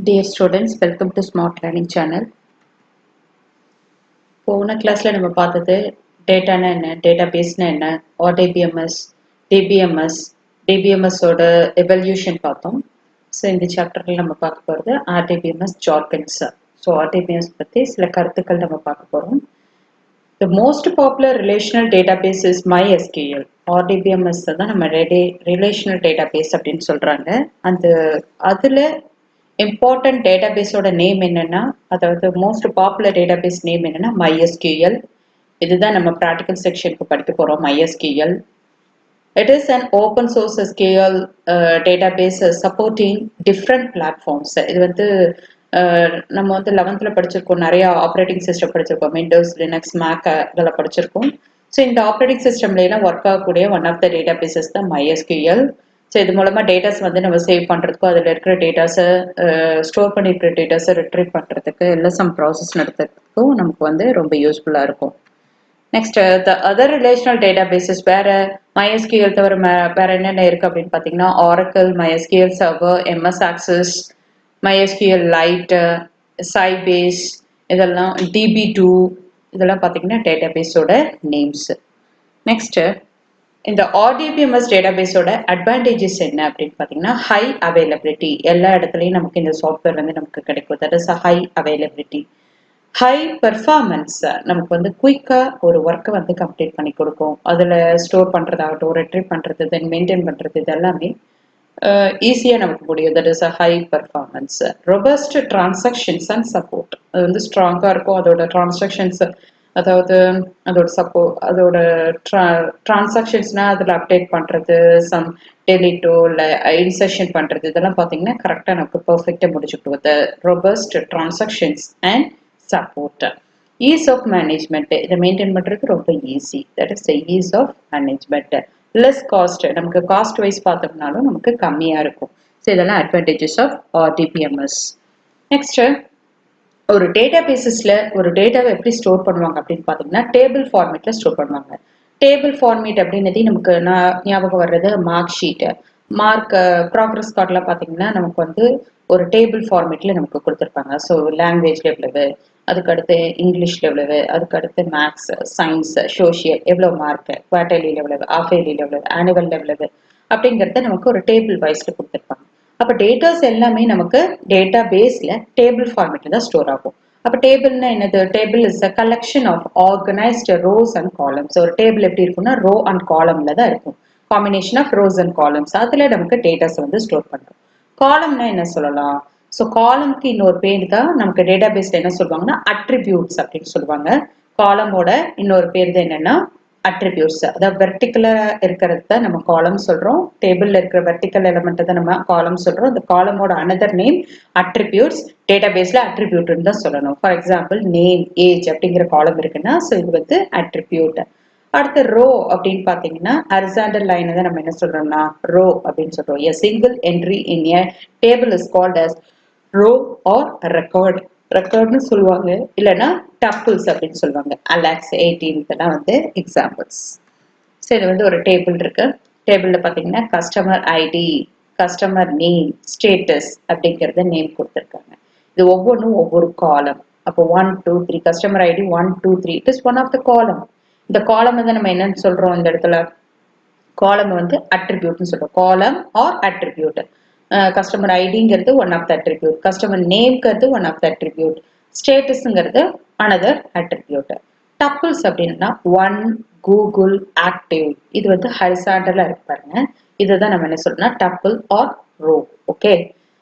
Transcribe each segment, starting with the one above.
Dear students, welcome to Smart Learning Channel. போன கிளாஸ்ல நம்ம பார்த்தது டேட்டானா என்ன, டேட்டாபேஸ்னா என்ன, RDBMS, DBMS, DBMS ஓட எவல்யூஷன் பார்த்தோம். ஸோ இந்த சாப்டர்ல நம்ம பார்க்க போகிறது RDBMS ஜார்கன்ஸ். ஸோ RDBMS பற்றி சில கருத்துக்கள் நம்ம பார்க்க போகிறோம். The most popular relational database is MySQL. RDBMS தான் நம்ம ரிலேஷனல் டேட்டாபேஸ் அப்படின்னு சொல்றாங்க. அதுல இம்பார்ட்டன்ட் டேட்டாபேஸோட நேம் என்னன்னா, அதாவது மோஸ்ட் பாப்புலர் டேட்டாபேஸ் நேம் என்னன்னா MySQL. இதுதான் நம்ம ப்ராக்டிக்கல் செக்ஷனுக்கு படிக்க போறோம். MySQL. It is an open source SQL database supporting different platforms. இது வந்து நம்ம வந்து 11th படிச்சிருக்கோம், நிறைய ஆப்ரேட்டிங் சிஸ்டம் படிச்சிருக்கோம், விண்டோஸ், லினக்ஸ், மேக் இதெல்லாம் படிச்சிருக்கோம். ஸோ இந்த ஆப்ரேட்டிங் சிஸ்டம்ல எல்லாம் ஒர்க் ஆகக்கூடிய ஒன் ஆஃப் த டேட்டாபேசஸ் தான் MySQL. ஸோ இது மூலமா டேட்டாஸ் வந்து நம்ம சேவ் பண்றதுக்கும், அதில் இருக்கிற டேட்டாஸை ஸ்டோர் பண்ணிருக்கிற டேட்டாஸை ரிட்ரீவ் பண்றதுக்கு எல்லாம் சம் ப்ராசஸ் நடத்துறதுக்கும் நமக்கு வந்து ரொம்ப யூஸ்ஃபுல்லா இருக்கும். Next, the other relational databases வேற MySQL தவிர வேற என்னென்ன இருக்கு அப்படின்னு பார்த்தீங்கன்னா, Oracle, MySQL Server, MS Access, MySQL Lite, Sybase, இதெல்லாம் DB2, இதெல்லாம் பார்த்தீங்கன்னா டேட்டாபேஸோட நேம்ஸ். நெக்ஸ்ட், இந்த RDBMS டேட்டாபேஸோட அட்வான்டேஜஸ் என்ன அப்படின்னு பார்த்தீங்கன்னா, ஹை அவைலபிலிட்டி. எல்லா இடத்துலையும் நமக்கு இந்த சாஃப்ட்வேர் வந்து நமக்கு கிடைக்கும். That is high availability. High performance, நமக்கு வந்து குயிக்கா ஒரு ஒர்க்கை வந்து கம்ப்ளீட் பண்ணி கொடுக்கும். அதில் ஸ்டோர் பண்ணுறதாகட்டும், ரிட்ரீவ் பண்ணுறது, தென் மெயின்டைன் பண்ணுறது, இது எல்லாமே ஈஸியாக நமக்கு முடியும். That is a high performance. Robust transactions and support, அது வந்து ஸ்ட்ராங்காக இருக்கும். அதோட டிரான்சாக்ஷன்ஸ், அதாவது அதோட டிரான்சாக்ஷன்ஸ்னா அதில் அப்டேட் பண்ணுறது, சம் டெலிட்டோ இல்லை இன்செஷன் பண்ணுறது, இதெல்லாம் பார்த்தீங்கன்னா கரெக்டாக நமக்கு பர்ஃபெக்டாக முடிச்சுக்கிட்டு the robust transactions and support. Ease of management, இதை மெயின்டைன் பண்ணுறது ரொம்ப easy. That is ease of management. Less cost, நமக்கு காஸ்ட் வைஸ் பார்த்தோம்னாலும் நமக்கு கம்மியாக இருக்கும். ஸோ இதெல்லாம் அட்வான்டேஜஸ் ஆஃப் RDBMS. நெக்ஸ்ட், ஒரு டேட்டா பேசஸ்ல ஒரு டேட்டாவை எப்படி ஸ்டோர் பண்ணுவாங்க அப்படின்னு பார்த்தீங்கன்னா, டேபிள் ஃபார்மேட்ல ஸ்டோர் பண்ணுவாங்க. டேபிள் ஃபார்மேட் அப்படின்னது நமக்கு ஞாபகம் வர்றது மார்க் ஷீட். ப்ராக்ரஸ் கார்டில் பார்த்தீங்கன்னா நமக்கு வந்து ஒரு டேபிள் ஃபார்மேட்ல நமக்கு கொடுத்துருப்பாங்க. ஸோ லாங்குவேஜ்ல எவ்வளவு, அதுக்கடுத்து இங்கிலீஷ்ல எவ்வளவு, அதுக்கடுத்து மேக்ஸ், சயின்ஸ், சோஷியல் எவ்வளோ மார்க், குவார்டர்லியில் எவ்வளவு, ஆஃப் இயர்லியில் எவ்வளவு, ஆனுவல் எவ்வளவு அப்படிங்கிறத நமக்கு ஒரு டேபிள் வைஸ்ல கொடுத்துருப்பாங்க. அப்போ டேட்டாஸ் எல்லாமே நமக்கு டேட்டா பேஸ்ல டேபிள் ஃபார்மேட்ல தான் ஸ்டோர் ஆகும். அப்போ டேபிள்னா என்னது? Table is a collection of organised rows and columns. ஒரு டேபிள் எப்படி இருக்கும்னா ரோ அண்ட் காலம்ல தான் இருக்கும். Combination of rows and columns, அதுல நமக்கு டேட்டாஸ் வந்து ஸ்டோர் பண்றோம். காலம்னா என்ன சொல்லலாம்? ஸோ காலம்க்கு இன்னொரு பேர் தான் நமக்கு டேட்டா பேஸ்ல என்ன சொல்லுவாங்கன்னா அட்ரிபியூட்ஸ் அப்படின்னு சொல்லுவாங்க. காலமோட இன்னொரு பேர் தான் என்னன்னா அட்ரிபியூட்ஸ். அதாவது வெர்டிகலா இருக்கிறது தான் நம்ம காலம் சொல்றோம். டேபிள்ல இருக்கிற வெர்டிகல் எலிமெண்ட் தான் நம்ம காலம் சொல்றோம். அந்த காலமோட அனதர் நேம் அட்ரிபியூட்ஸ். டேட்டா பேஸ்ல அட்ரிபியூட்னு தான் சொல்லணும். ஃபார் எக்ஸாம்பிள் நேம், ஏஜ் அப்படிங்கிற காலம் இருக்குன்னா ஸோ இது வந்து அட்ரிபியூட். அடுத்து ரோ அப்படின்னு பாத்தீங்கன்னா ஹரிசாண்டல் லைன் தான் நம்ம என்ன சொல்றோம்னா ரோ அப்படின்னு சொல்றோம். A single entry in a table is called as row or record. ரெக்கார்ட்னு சொல்லுவாங்க, இல்லைன்னா டப்பிள்ஸ் அப்படின்னு சொல்லுவாங்க. அலெக்ஸ் 18 இதெல்லாம் வந்து எக்ஸாம்பிள்ஸ். ஸோ இது வந்து ஒரு டேபிள் இருக்கு. டேபிள்ல பாத்தீங்கன்னா customer ID, customer name, status அப்படிங்கறத நேம் கொடுத்துருக்காங்க. இது ஒவ்வொன்றும் ஒவ்வொரு காலம். அப்போ 1 2 3 customer ID 1 2 3 it is one of the column. இந்த காலம் வந்து நம்ம என்னன்னு சொல்றோம் இந்த இடத்துல? காலம் வந்து அட்ரிபியூட்னு சொல்றோம். Column or attribute. கஸ்டமர் ஐடிங்கிறது one of the attribute, customer நேம்ங்கிறது ஒன் ஆஃப் த அட்ரிபியூட், ஸ்டேட்டஸ்ங்கிறது அனதர் அட்ரிபியூட். டப்பிள்ஸ் அப்படின்னா ஒன், கூகுள், ஆக்டிவ், இது வந்து ஹரிசாண்டலா இருக்கு பாருங்க. இதுதான் நம்ம என்ன சொல்றோம்னா டப்பிள் ஆர் ரோ. ஓகே.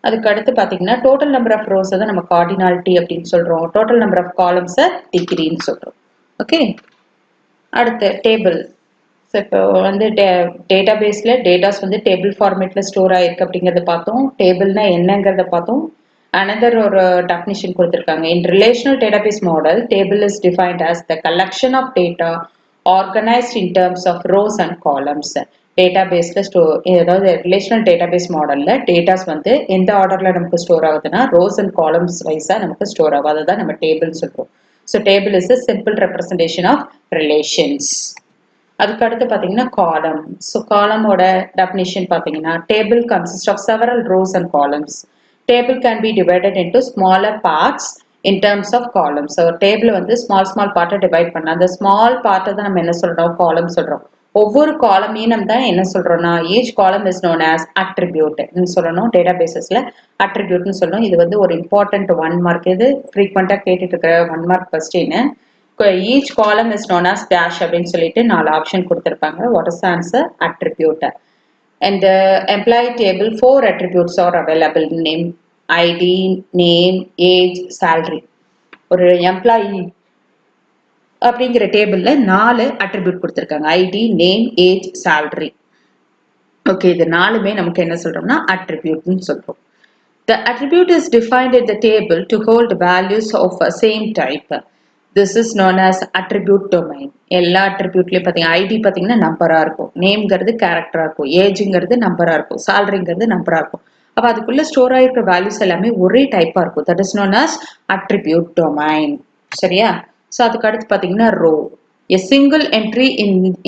அதுக்கு அடுத்து பாத்தீங்கன்னா டோட்டல் நம்பர் ஆஃப் ரோஸ் தான் நம்ம கார்டினாலிட்டி அப்படின்னு சொல்றோம். டோட்டல் நம்பர் ஆஃப் காலம்ஸை டிகிரின்னு சொல்றோம். ஓகே. அடுத்து டேபிள். ஸோ இப்போ வந்து டேட்டா பேஸ்ல டேட்டாஸ் வந்து டேபிள் ஃபார்மேட்ல ஸ்டோர் ஆயிருக்கு அப்படிங்கிறத பார்த்தோம். டேபிள்னா என்னங்கிறத பார்த்தோம். அனதர் ஒரு டெஃபினிஷன் கொடுத்துருக்காங்க. In relational database model, table is defined as the collection of data organised in terms of rows and columns. Data பேஸ்ல அதாவது ரிலேஷனல் டேட்டாபேஸ் மாடல்ல டேட்டாஸ் வந்து எந்த ஆர்டர்ல நமக்கு ஸ்டோர் ஆகுதுன்னா ரோஸ் அண்ட் காலம்ஸ் வைஸா நமக்கு ஸ்டோர் ஆகும். அதை தான் நம்ம டேபிள் சொல்றோம். So table is a simple representation of relations. அதுக்கு அடுத்து பாத்தீங்கன்னா காலம். ஸோ காலமோட டெஃபினிஷன் பாத்தீங்கன்னா table consist of several rows and columns. table can be divided into smaller parts in terms of columns. So table வந்து small part divide பண்ண அந்த small part தான் நம்ம என்ன சொல்றோம் column சொல்றோம். ஒவ்வொரு காலமையும் நம்ம தான் என்ன சொல்றோம்னா each column is known as attribute ன்னு சொல்லணும். டேட்டாபேசஸ்ல attribute ன்னு சொல்லணும். இது வந்து ஒரு important 1 mark. இது frequent கேட்டுட்டு இருக்கிற 1 mark question. Each column is known as dash அப்படின்னு சொல்லிட்டு 4 ஆப்ஷன் கொடுத்திருப்பாங்க. What is the answer? Attribute. And the employee table 4 attributes are available. Name, ID, name, age, salary. ஒரு employee அப்படிங்கிற டேபிள்ல 4 attribute கொடுத்திருக்காங்க. ID, name, age, salary. Okay, இது நாலுமே நமக்கு என்ன சொல்றோம்னா attribute ன்னு சொல்றோம். The attribute is defined in the table to hold values of a same type. This is known as attribute domain. எல்லா attributeலயும் பாத்தீங்க ID பாத்தீங்கன்னா நம்பரா இருக்கும், நேம்ங்கிறது கேரக்டரா இருக்கும், ஏஜ்ங்கிறது நம்பரா இருக்கும், சாலரிங்கிறது நம்பரா இருக்கும். அப்ப அதுக்குள்ள ஸ்டோர் ஆயிருக்க வேல்யூஸ் எல்லாமே ஒரே டைப்பா இருக்கும். That is known as attribute domain. சரியா? So அதுக்கு அடுத்து பாத்தீங்கன்னா row. A single entry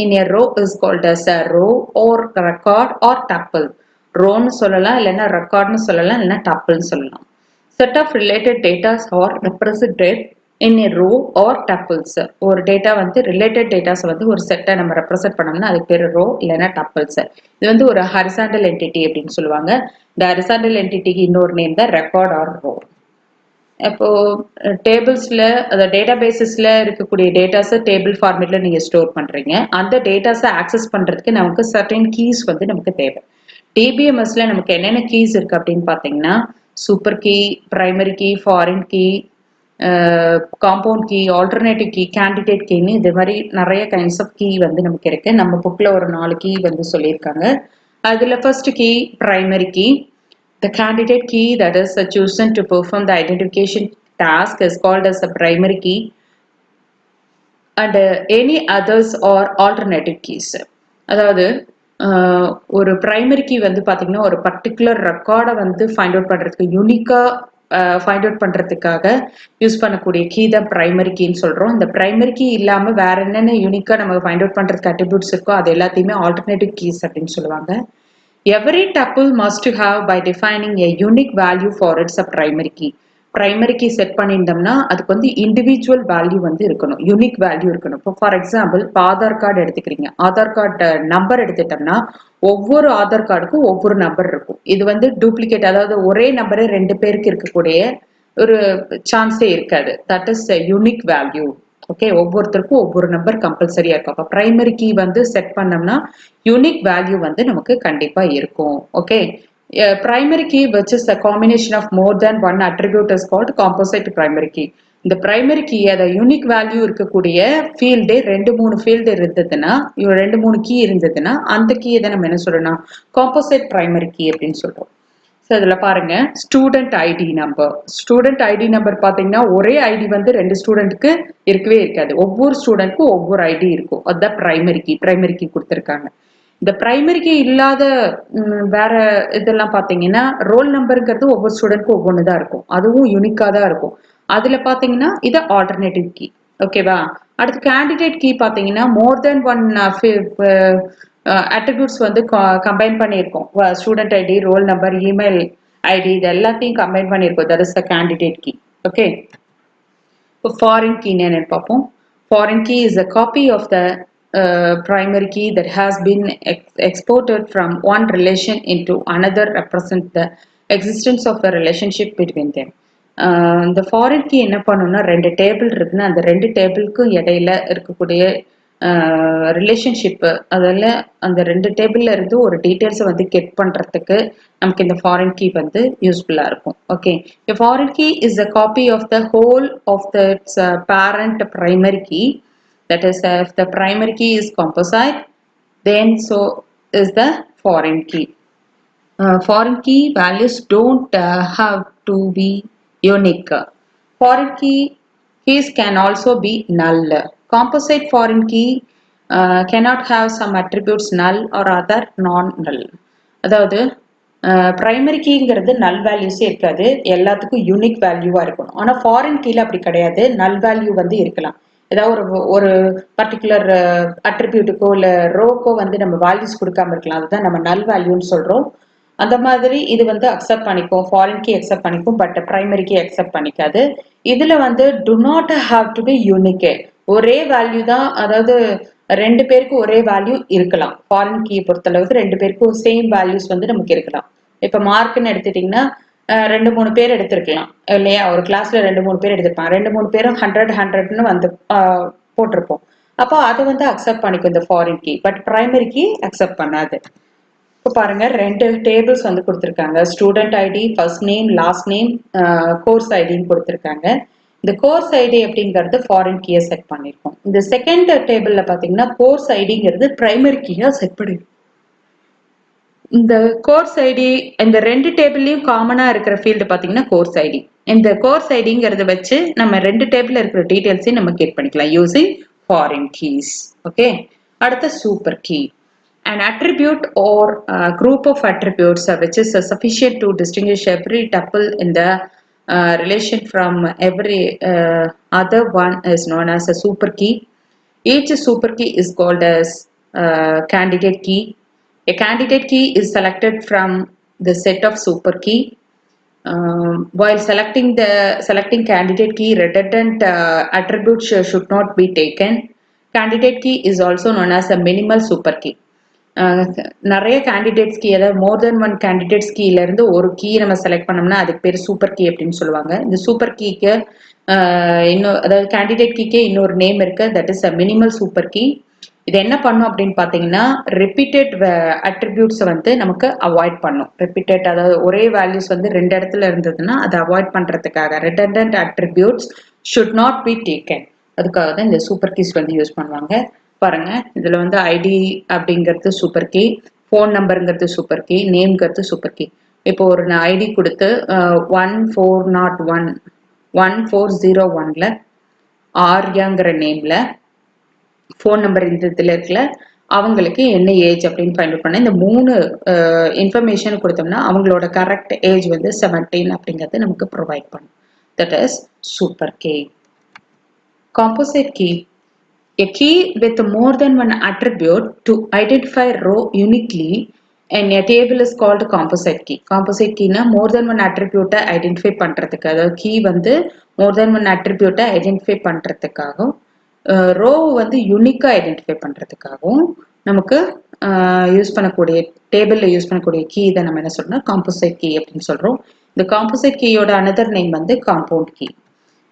in a row is called as a row or record or tuple. Rowன்னு சொல்லலாம், இல்லைன்னா recordன்னு சொல்லலாம், இல்லைன்னா tupleன்னு சொல்லலாம். Set of related data are represented in a row or tuples. ஒரு டேட்டா வந்து ரிலேட்டட் டேட்டாஸ் வந்து ஒரு செட்டை நம்ம ரெப்ரசென்ட் பண்ணோம்னா அதுக்கு பேர் ரோ இல்லைன்னா டப்பிள்ஸ். இது வந்து ஒரு ஹரிசாண்டல் என்டிட்டி அப்படின்னு சொல்லுவாங்க. இந்த ஹரிசாண்டல் என்டிட்டிக்கு இன்னொரு நேம் தான் ரெக்கார்ட் ஆர் ரோ. இப்போ டேபிள்ஸ்ல அந்த டேட்டா பேசஸ்ல இருக்கக்கூடிய டேட்டாஸை டேபிள் ஃபார்மேட்ல நீங்க ஸ்டோர் பண்றீங்க. அந்த டேட்டாஸை ஆக்சஸ் பண்றதுக்கு நமக்கு சர்டன் கீஸ் வந்து நமக்கு தேவை. டிபிஎம்எஸ்ல நமக்கு என்னென்ன கீஸ் இருக்கு அப்படின்னு பாத்தீங்கன்னா super key, primary key, foreign key, compound key, alternative key, candidate கீன்னு இது மாதிரி நிறைய கைண்ட்ஸ் ஆஃப் கீ வந்து நமக்கு இருக்கு. நம்ம புக்ல ஒரு 4 கீ வந்து சொல்லியிருக்காங்க. அதுல first key primary key. The candidate key that is chosen to perform the identification task is called as a primary key, and any others are alternative keys. அதாவது ஒரு பிரைமரி கீ வந்து பாத்தீங்கன்னா ஒரு பர்டிகுலர் ரெக்கார்டை வந்து ஃபைண்ட் அவுட் பண்றதுக்கு யூனிக்கா find out பண்றதுக்காக use பண்ணக்கூடிய கீ தான் பிரைமரி கீன்னு சொல்றோம். இந்த பிரைமரி கீ இல்லாம வேற என்னென்ன யூனிக்கா நம்ம ஃபைண்ட் அவுட் பண்றதுக்கு அட்ரிபியூட்ஸ் இருக்கோ அது எல்லாத்தையுமே ஆல்டர்னேட்டிவ் கீஸ் அப்படின்னு சொல்லுவாங்க. Every tuple must have by defining a unique value for its a primary key. Primary key set பண்ணியிருந்தோம்னா அதுக்கு வந்து இண்டிவிஜுவல் வேல்யூ வந்து இருக்கணும், யூனிக் வேல்யூ இருக்கணும். இப்போ ஃபார் எக்ஸாம்பிள் இப்போ ஆதார் கார்டு எடுத்துக்கிறீங்க. ஆதார் கார்டு நம்பர் எடுத்துட்டோம்னா ஒவ்வொரு ஆதார் கார்டுக்கும் ஒவ்வொரு நம்பர் இருக்கும். இது வந்து டூப்ளிகேட், அதாவது ஒரே நம்பரே 2 பேருக்கு இருக்கக்கூடிய ஒரு சான்ஸே இருக்காது. That is unique value. Okay, ஒவ்வொருத்தருக்கும் ஒவ்வொரு நம்பர் கம்பல்சரியா இருக்கும். அப்போ பிரைமரி கீ வந்து செட் பண்ணோம்னா யூனிக் வேல்யூ வந்து நமக்கு கண்டிப்பா இருக்கும். Okay, primary key which is a combination of more than one attribute is called composite primary key. இந்த பிரைமரி கீ அதை யூனிக் வேல்யூ இருக்கக்கூடிய ஃபீல்டே 2-3 ஃபீல்டு இருந்ததுன்னா, 2-3 கீ இருந்ததுன்னா அந்த கீயை தான் நம்ம என்ன சொல்றோம்னா காம்போசைட் பிரைமரி கீ அப்படின்னு சொல்றோம். ஸோ இதில் பாருங்க student ID number. Student ID number பார்த்தீங்கன்னா ஒரே ஐடி வந்து 2 ஸ்டூடெண்ட்டுக்கு இருக்கவே இருக்காது. ஒவ்வொரு ஸ்டூடெண்ட்க்கும் ஒவ்வொரு ஐடி இருக்கும். அதுதான் பிரைமரி கீ கொடுத்துருக்காங்க. இந்த பிரைமரி கீ இல்லாத வேற இதெல்லாம் பார்த்தீங்கன்னா ரோல் நம்பருங்கிறது ஒவ்வொரு ஸ்டூடெண்ட்க்கும் ஒவ்வொன்று தான் இருக்கும். அதுவும் யூனிக்காக தான் இருக்கும். அதில் பார்த்தீங்கன்னா இது ஆல்டர்னேட்டிவ் கீ. ஓகேவா? அடுத்து கேண்டிடேட் கீ பார்த்தீங்கன்னா மோர் தென் ஒன் அட்ரிபியூட்ஸ் வந்து கம்பைன் பண்ணியிருக்கோம். Student ID, roll number, email ID, இது எல்லாத்தையும் கம்பைன் பண்ணியிருக்கோம். That is the candidate key. Okay, இப்போ ஃபாரின் கீன்னு என்னன்னு பார்ப்போம். Foreign key is a copy of the primary key that has been exported from one relation into another, represent the existence of a relationship between them. இந்த foreign key என்ன பண்ணணும்னா 2 table இருக்குன்னா அந்த 2 டேபிளுக்கும் இடையில இருக்கக்கூடிய ரிலேஷன்ஷிப், அதில் அந்த 2 டேபிள்ல இருந்து ஒரு டீட்டெயில்ஸை வந்து கெட் பண்றதுக்கு நமக்கு இந்த ஃபாரின் கீ வந்து யூஸ்ஃபுல்லா இருக்கும். Okay, a foreign key is a copy of the whole of the parent primary key. That is, if the primary key is composite, then so is the foreign key. Foreign key values don't have to be unique. Foreign keys can also be null. Composite foreign key cannot have some attributes null or other non-null. அதாவது primary கீங்கிறது நல் வேல்யூஸே இருக்காது, எல்லாத்துக்கும் unique வேல்யூவா இருக்கணும். ஆனால் foreign கீழ அப்படி கிடையாது, நல் வேல்யூ வந்து இருக்கலாம். ஏதாவது ஒரு பர்டிகுலர் அட்ரிபியூட்டுக்கோ இல்லை ரோக்கோ வந்து நம்ம வேல்யூஸ் கொடுக்காம இருக்கலாம். அதுதான் நம்ம நல் வேல்யூன்னு சொல்றோம். அந்த மாதிரி இது வந்து அக்செப்ட் பண்ணிக்கும், ஃபாரின் கீ அக்செப்ட் பண்ணிக்கும், பட் பிரைமரி கீ அக்செப்ட் பண்ணிக்காது. இதுல வந்து to not have to be unique. ஒரே வேல்யூ தான், அதாவது ரெண்டு பேருக்கு ஒரே வேல்யூ இருக்கலாம். ஃபாரின் கீயை பொறுத்தளவுக்கு ரெண்டு பேருக்கும் சேம் வேல்யூஸ் வந்து நமக்கு இருக்கலாம். இப்ப மார்க்னு எடுத்துட்டீங்கன்னா ரெண்டு மூணு பேர் எடுத்திருக்கலாம் இல்லையா? ஒரு கிளாஸ்ல ரெண்டு மூணு பேர் எடுத்திருப்பாங்க, ரெண்டு மூணு பேரும் 100 வந்து போட்டிருப்போம். அப்போ அது வந்து அக்செப்ட் பண்ணிக்கும் இந்த foreign key, but primary key accept பண்ணாது. இப்போ பாருங்க, ரெண்டு டேபிள்ஸ் வந்து கொடுத்துருக்காங்க. Student ID, first name, last name, course ஐடின்னு கொடுத்துருக்காங்க. இந்த கோர்ஸ் ஐடி அப்படிங்கிறது ஃபாரின் கீயை செட் பண்ணியிருக்கோம். இந்த செகண்ட் டேபிள்ல பாத்தீங்கன்னா கோர்ஸ் ஐடிங்கிறது பிரைமரி கீயா செட் பண்ணிருக்கோம். இந்த கோர்ஸ் ஐடி இந்த ரெண்டு டேபிள்லயும் காமனா இருக்கிற ஃபீல்டு பாத்தீங்கன்னா கோர்ஸ் ஐடி. இந்த கோர்ஸ் ஐடிங்கிறத வச்சு நம்ம ரெண்டு டேபிள்ல இருக்கிற டீடைல்ஸையும் நம்ம கெட் பண்ணிக்கலாம் யூசிங் ஃபாரின் கீஸ். ஓகே, அடுத்த super key. An attribute or group of attributes which is sufficient to distinguish every tuple in the relation from every other one is known as a super key. Each super key is called as candidate key. A candidate key is selected from the set of super key. While selecting candidate key, redundant attributes should not be taken. Candidate key is also known as a minimal super key. நிறைய candidates key, அதாவது மோர் than one candidates கீல இருந்து ஒரு key நம்ம select பண்ணோம்னா அதுக்கு பேர் super key அப்படின்னு சொல்லுவாங்க. இந்த சூப்பர் கீக்கு இன்னும், அதாவது கேண்டிடேட் கீக்கே இன்னொரு நேம் இருக்கு, that is a minimal super key. இது என்ன பண்ணும் அப்படின்னு பாத்தீங்கன்னா ரிப்பீட்டட் அட்ரிபியூட்ஸை வந்து நமக்கு அவாய்ட் பண்ணும். ரிப்பீட்டட், அதாவது ஒரே வேல்யூஸ் வந்து ரெண்டு இடத்துல இருந்ததுன்னா அதை அவாய்ட் பண்றதுக்காக redundant attributes should not be taken. அதுக்காக தான் இந்த சூப்பர் கீஸ் வந்து யூஸ் பண்ணுவாங்க. பாருங்க, இதுல வந்து ஐடி அப்படிங்கிறது சூப்பர் கீ, ஃபோன் நம்பருங்கிறது சூப்பர் கீ, நேம்ங்கிறது சூப்பர் கீ. இப்போ ஒரு ஐடி கொடுத்து 1401 1401ல ஆர்யாங்கிற நேம்ல ஃபோன் நம்பர் இந்த இதில் இருக்குல்ல, அவங்களுக்கு என்ன ஏஜ் அப்படின்னு ஃபைண்ட் அவுட் பண்ண இந்த மூணு இன்ஃபர்மேஷன் கொடுத்தோம்னா அவங்களோட கரெக்ட் ஏஜ் வந்து 17 அப்படிங்கிறது நமக்கு ப்ரொவைட் பண்ணும். That is super key. Composite key. A key with more than one attribute to identify row uniquely in a table is called composite key. Composite key na more than one attribute identify பண்றதுக்கு, அதாவது key வந்து more than one attribute identify பண்றதுக்காகவும் row வந்து யூனிக்கா identify பண்றதுக்காகவும் நமக்கு use பண்ணக்கூடிய டேபிள்ல use பண்ணக்கூடிய key இதை நம்ம என்ன சொல்றோம்னா காம்போசைட் கீ அப்படின்னு சொல்றோம். இந்த காம்போசைட் கீயோட அனதர் நேம் வந்து காம்பவுண்ட் கீ.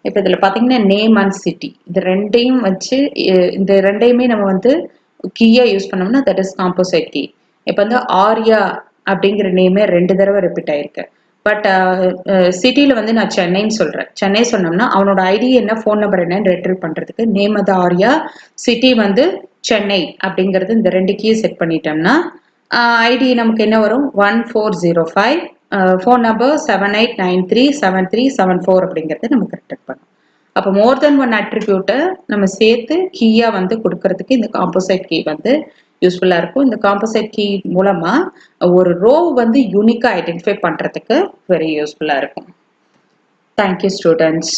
இப்போ இதில் பார்த்தீங்கன்னா நேம் அண்ட் சிட்டி, இது ரெண்டையும் வச்சு இந்த ரெண்டையுமே நம்ம வந்து கீயா யூஸ் பண்ணோம்னா தட் இஸ் காம்போசைட் கீ. இப்போ வந்து ஆர்யா அப்படிங்கிற நேமே ரெண்டு தடவை ரிப்பீட் ஆயிருக்கு. பட் சிட்டியில் வந்து நான் சென்னைன்னு சொல்கிறேன். சென்னை சொன்னோம்னா அவனோட ஐடி என்ன, ஃபோன் நம்பர் என்னன்னு ரெட்ரீவ் பண்ணுறதுக்கு நேம் அது ஆர்யா, சிட்டி வந்து சென்னை அப்படிங்கிறது இந்த ரெண்டு கீயை செட் பண்ணிட்டோம்னா ஐடி நமக்கு என்ன வரும், 1405, ஃபோன் நம்பர் 78937374 அப்படிங்கிறது நமக்கு ரிட்டர்ன் பண்ணும். அப்போ மோர் தென் ஒன் அட்ரிபியூட்டை நம்ம சேர்த்து கீயா வந்து கொடுக்கறதுக்கு இந்த காம்போசைட் கீ வந்து யூஸ்ஃபுல்லா இருக்கும். இந்த காம்போசைட் கீ மூலமா ஒரு ரோ வந்து யூனிக்கா ஐடென்டிஃபை பண்றதுக்கு வெரி யூஸ்ஃபுல்லா இருக்கும். Thank you students.